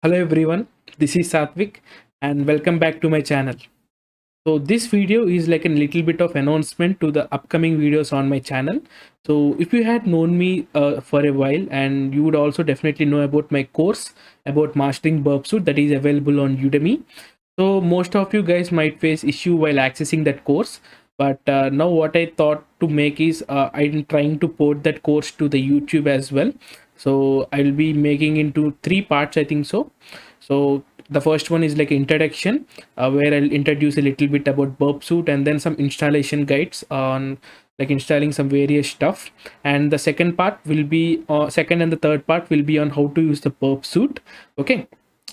Hello everyone, this is Satvik and welcome back to my channel. So this video is like a little bit of announcement to the upcoming videos on my channel. So if you had known me for a while, and you would also definitely know about my course about mastering Burp Suite that is available on Udemy. So most of you guys might face issue while accessing that course, but now what I thought to make is I'm trying to port that course to the YouTube as well. So I'll be making into three parts, I think so. So the first one is like introduction, where I'll introduce a little bit about Burp Suite and then some installation guides on like installing some various stuff. And the second part will be second and the third part will be on how to use the Burp Suite. Okay,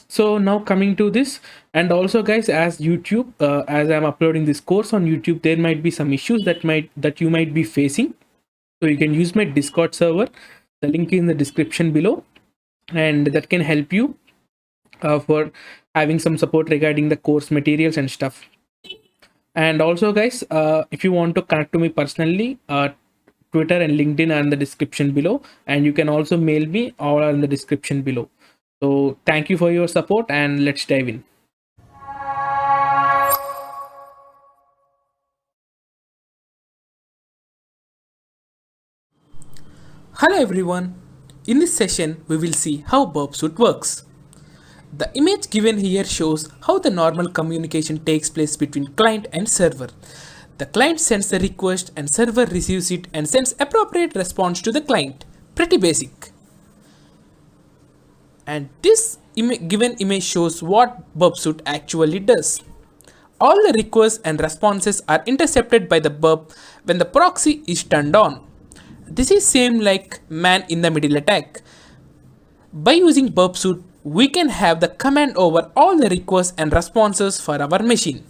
so now coming to this, and also guys, as YouTube, as I'm uploading this course on YouTube, there might be some issues that you might be facing. So you can use my Discord server, the link is in the description below, and that can help you for having some support regarding the course materials and stuff. And also guys, if you want to connect to me personally, Twitter and LinkedIn are in the description below, and you can also mail me, all are in the description below. So thank you for your support, and let's dive in. Hello everyone. In this session, we will see how Burp Suite works. The image given here shows how the normal communication takes place between client and server. The client sends the request and server receives it and sends appropriate response to the client. Pretty basic. And this given image shows what Burp Suite actually does. All the requests and responses are intercepted by the burp when the proxy is turned on. This is same like man in the middle attack. By using Burp Suite, we can have the command over all the requests and responses for our machine.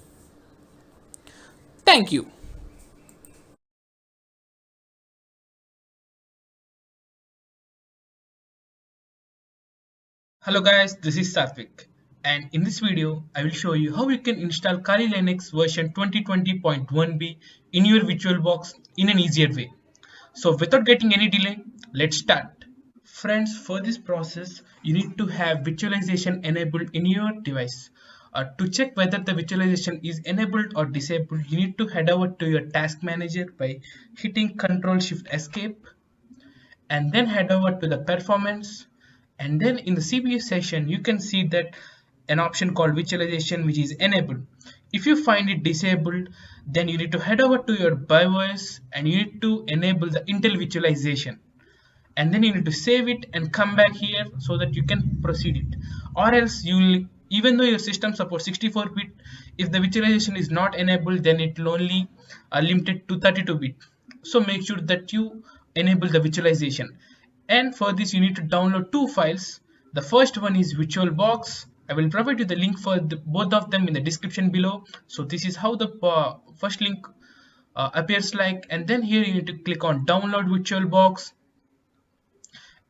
Thank you. Hello guys, this is Satvik, and in this video I will show you how you can install Kali Linux version 2020.1b in your VirtualBox in an easier way. So without getting any delay, let's start. Friends, for this process you need to have virtualization enabled in your device. To check whether the virtualization is enabled or disabled, you need to head over to your task manager by hitting Ctrl Shift Escape, and then head over to the performance, and then in the CPU session you can see that an option called virtualization which is enabled. If you find it disabled, then you need to head over to your BIOS and you need to enable the Intel virtualization, and then you need to save it and come back here so that you can proceed it, or else you will, even though your system supports 64-bit, if the virtualization is not enabled, then it will only limited to 32-bit. So make sure that you enable the virtualization, and for this you need to download two files. The first one is VirtualBox. I will provide you the link for both of them in the description below. So this is how the first link appears like, and then here you need to click on download VirtualBox,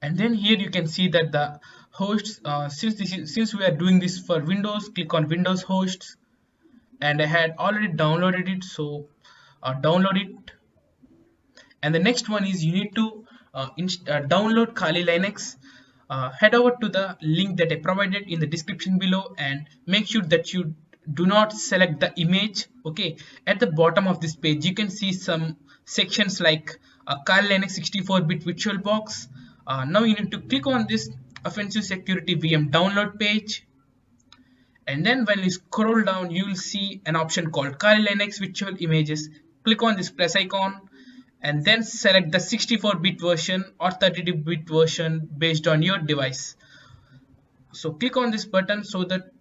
and then here you can see that the hosts, since we are doing this for Windows, click on Windows hosts, and I had already downloaded it, so download it. And the next one is you need to download Kali Linux. Head over to the link that I provided in the description below and make sure that you do not select the image. Okay, at the bottom of this page you can see some sections like Kali Linux 64-bit VirtualBox. Now you need to click on this offensive security VM download page, and then when you scroll down you will see an option called Kali Linux virtual images. Click on this plus icon and then select the 64-bit version or 32-bit version based on your device. So click on this button so that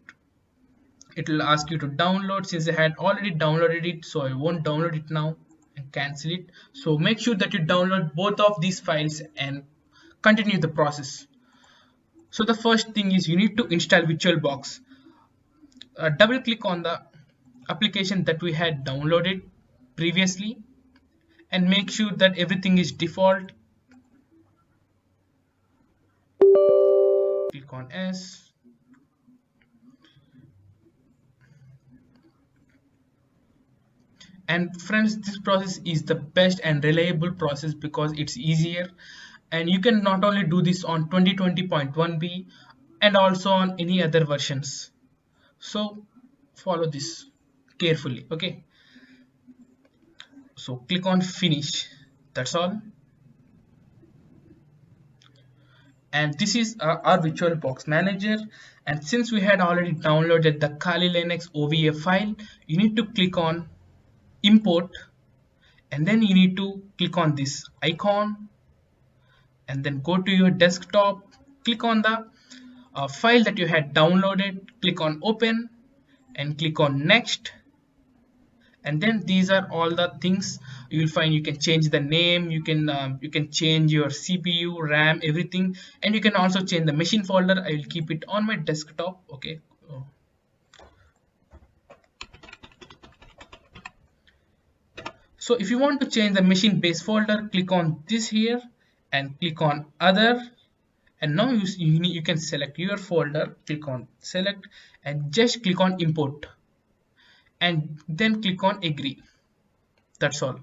it will ask you to download. Since I had already downloaded it, so I won't download it now and cancel it. So make sure that you download both of these files and continue the process. So the first thing is you need to install VirtualBox. Double click on the application that we had downloaded previously and make sure that everything is default. Click on S. And friends, this process is the best and reliable process because it's easier, and you can not only do this on 2020.1b, and also on any other versions. So follow this carefully. Okay, so click on finish. That's all. And this is our VirtualBox manager. And since we had already downloaded the Kali Linux OVA file, you need to click on import, and then you need to click on this icon, and then go to your desktop, click on the file that you had downloaded, click on open, and click on next. And then these are all the things you will find. You can change the name, you can change your CPU, RAM, everything, and you can also change the machine folder. I will keep it on my desktop. Okay. So if you want to change the machine base folder, click on this here and click on other, and now you can select your folder, click on select, and just click on import, and then click on agree. That's all.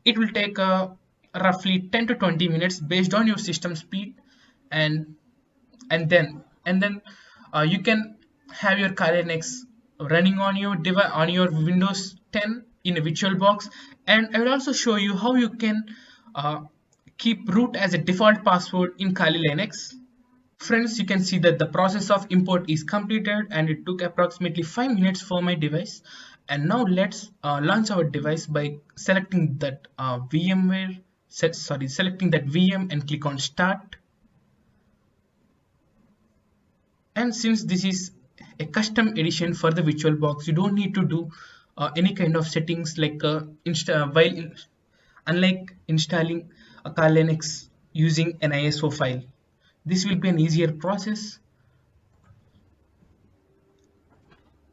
It will take roughly 10 to 20 minutes based on your system speed, and and then you can have your Kali Linux running on your device, on your Windows 10 in a VirtualBox. And I will also show you how you can uh, keep root as a default password in Kali Linux. Friends, you can see that the process of import is completed, and it took approximately 5 minutes for my device. And now let's launch our device by selecting that selecting that VM and click on start. And since this is a custom edition for the VirtualBox, you don't need to do any kind of settings like unlike installing a Kali Linux using an ISO file. This will be an easier process.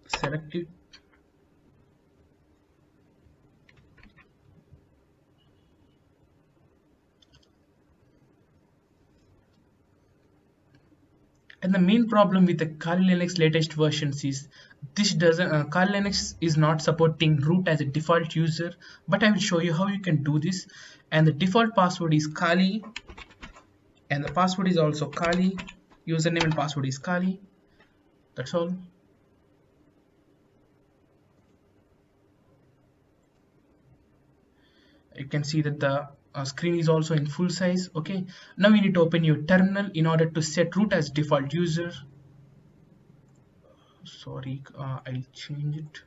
Select it. And the main problem with the Kali Linux latest versions is this doesn't Kali Linux is not supporting root as a default user, but I will show you how you can do this. And the default password is Kali, and the password is also Kali. Username and password is Kali. That's all. You can see that the screen is also in full size. Okay, now you need to open your terminal in order to set root as default user. Sorry, I'll change it.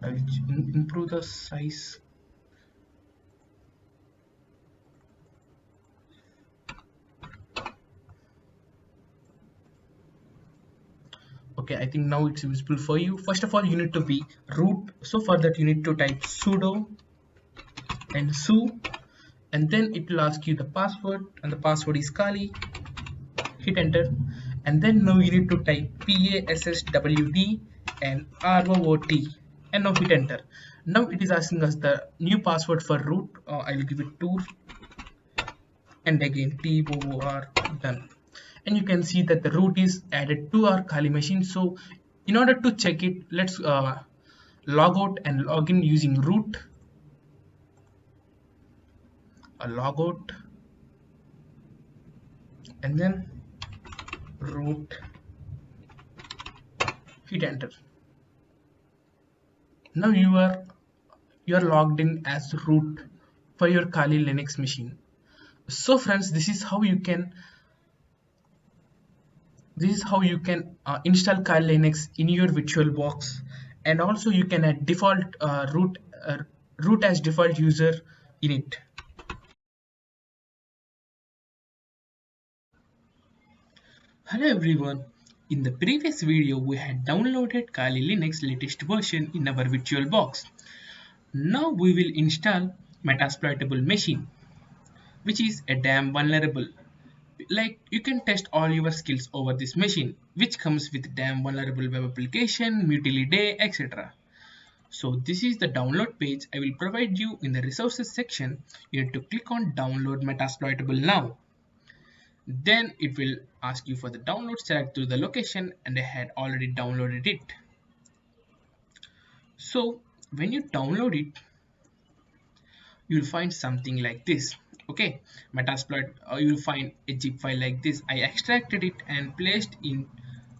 I'll improve the size. Okay, I think now it's visible for you. First of all, you need to be root. So for that, you need to type sudo and su, and then it will ask you the password, and the password is Kali. Hit enter, and then now you need to type passwd and root, and now hit enter. Now it is asking us the new password for root. I will give it tour, and again TOOR, done. And you can see that the root is added to our Kali machine. So in order to check it, let's log out and log in using root. Log out, and then root, hit enter. Now you are logged in as root for your Kali Linux machine. So friends, this is how you can install Kali Linux in your VirtualBox, and also you can add default root as default user in it. Hello everyone. In the previous video, we had downloaded Kali Linux latest version in our VirtualBox. Now we will install metasploitable machine, which is a damn vulnerable. Like, you can test all your skills over this machine, which comes with damn vulnerable web application, mutily day, etc. So this is the download page I will provide you in the resources section. You need to click on download metasploitable now. Then it will ask you for the download, select to the location, and I had already downloaded it. So when you download it, you'll find something like this. Okay, metasploit, you will find a zip file like this. I extracted it and placed in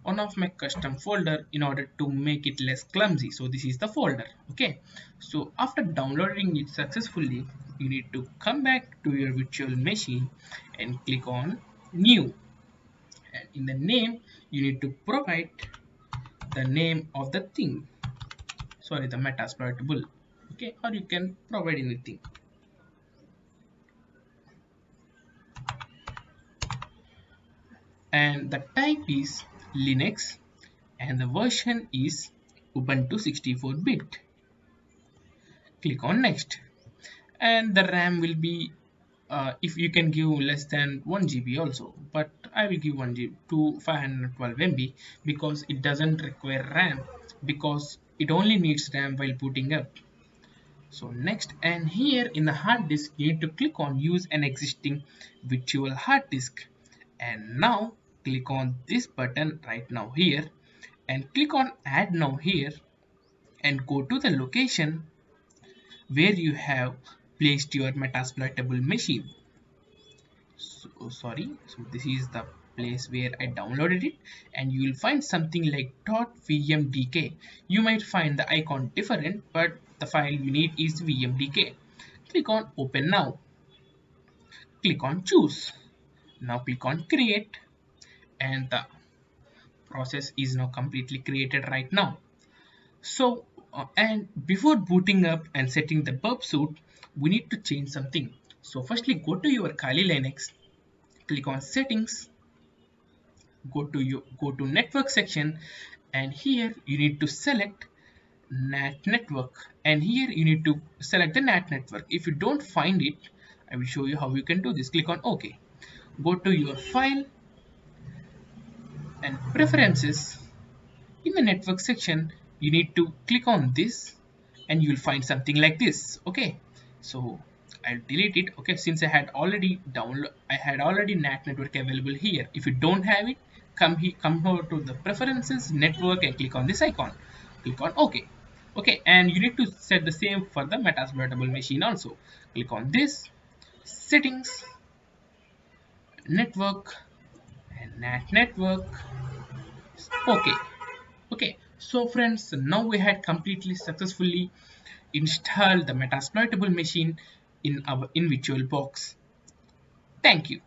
one of my custom folder in order to make it less clumsy. So this is the folder. Okay, so after downloading it successfully, you need to come back to your virtual machine and click on new, and in the name you need to provide the name of the thing, sorry, the metasploitable. Okay, or you can provide anything. And the type is Linux and the version is Ubuntu 64-bit. Click on next, and the RAM will be, if you can give less than 1 GB also, but I will give 1 GB to 512 MB because it doesn't require RAM, because it only needs RAM while booting up. So next, and here in the hard disk you need to click on use an existing virtual hard disk, and now click on this button right now here and click on add now here and go to the location where you have placed your metasploitable machine. So sorry, so this is the place where I downloaded it, and you will find something like .vmdk. You might find the icon different, but the file you need is vmdk. Click on open now, click on choose, now click on create, and the process is now completely created right now. So and before booting up and setting the burp suite, we need to change something. So firstly, go to your Kali Linux, click on settings, go to network section, and here you need to select NAT network, and here you need to select the NAT network. If you don't find it, I will show you how you can do this. Click on OK, go to your file and preferences. In the network section you need to click on this and you will find something like this. Okay, so I'll delete it. Okay, since I had already NAT network available here. If you don't have it, come over to the preferences network and click on this icon, click on OK. Okay, and you need to set the same for the metasploitable machine also. Click on this settings, network, and NAT network. Okay. Okay, so friends, now we had completely successfully installed the metasploitable machine in our VirtualBox. Thank you.